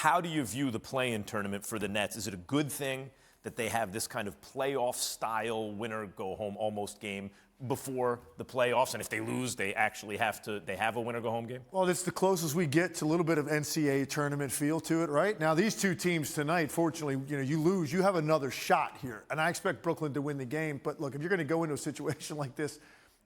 how do you view the play-in tournament for the Nets? Is it a good thing that they have this kind of playoff-style winner-go-home almost game before the playoffs, and if they lose, they actually have a winner-go-home game? Well, it's the closest we get to a little bit of NCAA tournament feel to it, right? Now, these two teams tonight, fortunately, you lose, you have another shot here, and I expect Brooklyn to win the game. But look, if you're going to go into a situation like this,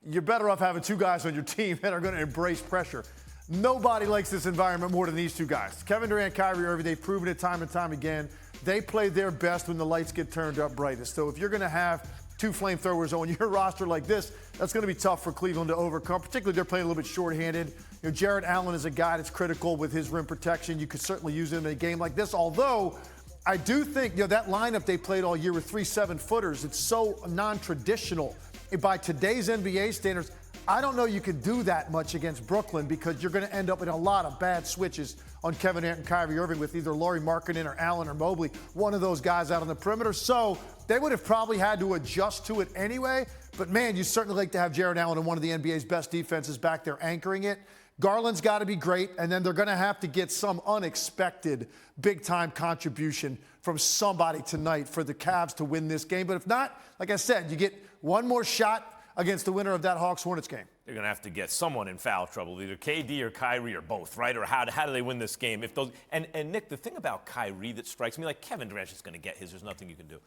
you're better off having two guys on your team that are going to embrace pressure. Nobody likes this environment more than these two guys. Kevin Durant, Kyrie Irving, they've proven it time and time again. They play their best when the lights get turned up brightest. So if you're going to have two flamethrowers on your roster like this, that's going to be tough for Cleveland to overcome, particularly if they're playing a little bit shorthanded. Jarrett Allen is a guy that's critical with his rim protection. You could certainly use him in a game like this, although I do think that lineup they played all year with 3 7-footers, it's so non-traditional. By today's NBA standards, I don't know you could do that much against Brooklyn because you're going to end up in a lot of bad switches on Kevin Durant and Kyrie Irving with either Lauri Markkanen or Allen or Mobley, one of those guys out on the perimeter. So they would have probably had to adjust to it anyway. But, man, you certainly like to have Jarrett Allen in one of the NBA's best defenses back there anchoring it. Garland's got to be great, and then they're going to have to get some unexpected big-time contribution from somebody tonight for the Cavs to win this game. But if not, like I said, you get one more shot against the winner of that Hawks-Hornets game. They're going to have to get someone in foul trouble, either KD or Kyrie or both, right? Or how do they win this game? If those and Nick, the thing about Kyrie that strikes me, like Kevin Durant's just going to get his. There's nothing you can do.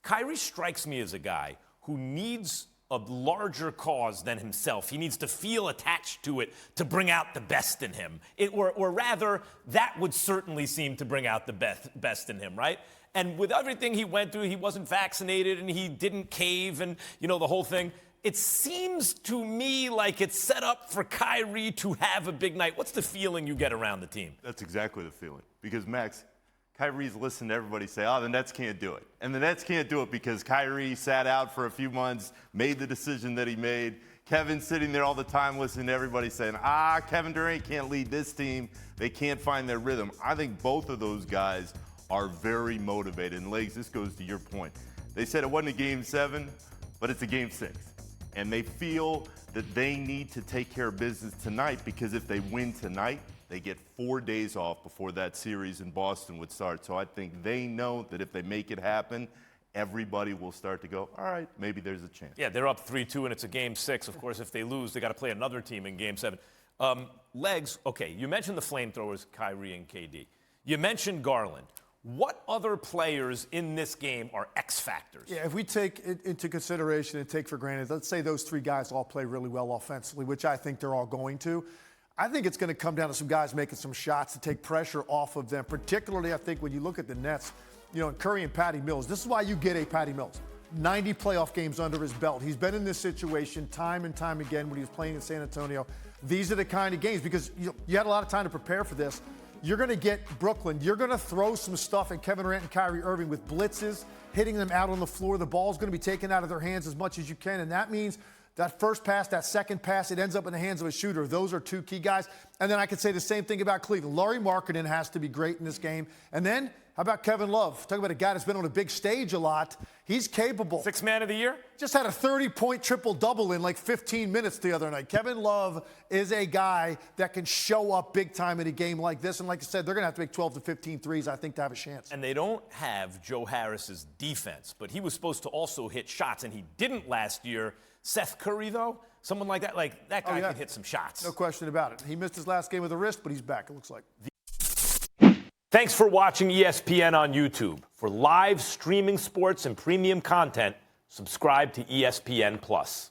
Kyrie strikes me as a guy who needs a larger cause than himself. He needs to feel attached to it to bring out the best in him. Or rather, that would certainly seem to bring out the best in him, right? And with everything he went through, he wasn't vaccinated and he didn't cave and, the whole thing. It seems to me like it's set up for Kyrie to have a big night. What's the feeling you get around the team? That's exactly the feeling. Because, Max, Kyrie's listened to everybody say, the Nets can't do it. And the Nets can't do it because Kyrie sat out for a few months, made the decision that he made. Kevin's sitting there all the time listening to everybody saying, Kevin Durant can't lead this team. They can't find their rhythm. I think both of those guys are very motivated. And, Legs, this goes to your point. They said it wasn't a Game 7, but it's a Game 6. And they feel that they need to take care of business tonight because if they win tonight, they get 4 days off before that series in Boston would start. So I think they know that if they make it happen, everybody will start to go, all right, maybe there's a chance. Yeah, they're up 3-2, and it's a Game 6. Of course, if they lose, they got to play another team in Game 7. Legs, okay, you mentioned the flamethrowers, Kyrie and KD. You mentioned Garland. What other players in this game are X factors? Yeah, if we take it into consideration and take for granted, let's say those three guys all play really well offensively, which I think they're all going to. I think it's going to come down to some guys making some shots to take pressure off of them, particularly I think when you look at the Nets, Curry and Patty Mills. This is why you get a Patty Mills. 90 playoff games under his belt. He's been in this situation time and time again when he was playing in San Antonio. These are the kind of games, because you had a lot of time to prepare for this. You're going to get Brooklyn. You're going to throw some stuff at Kevin Durant and Kyrie Irving with blitzes, hitting them out on the floor. The ball's going to be taken out of their hands as much as you can, and that means that first pass, that second pass, it ends up in the hands of a shooter. Those are two key guys. And then I could say the same thing about Cleveland. Lauri Markkanen has to be great in this game. And then, how about Kevin Love? Talking about a guy that's been on a big stage a lot. He's capable. Sixth man of the year? Just had a 30-point triple-double in like 15 minutes the other night. Kevin Love is a guy that can show up big time in a game like this. And like I said, they're going to have to make 12 to 15 threes, I think, to have a chance. And they don't have Joe Harris's defense, but he was supposed to also hit shots, and he didn't last year. Seth Curry, though, someone like that guy can hit some shots. No question about it. He missed his last game with a wrist, but he's back, it looks like. Thanks for watching ESPN on YouTube. For live streaming sports and premium content, subscribe to ESPN+.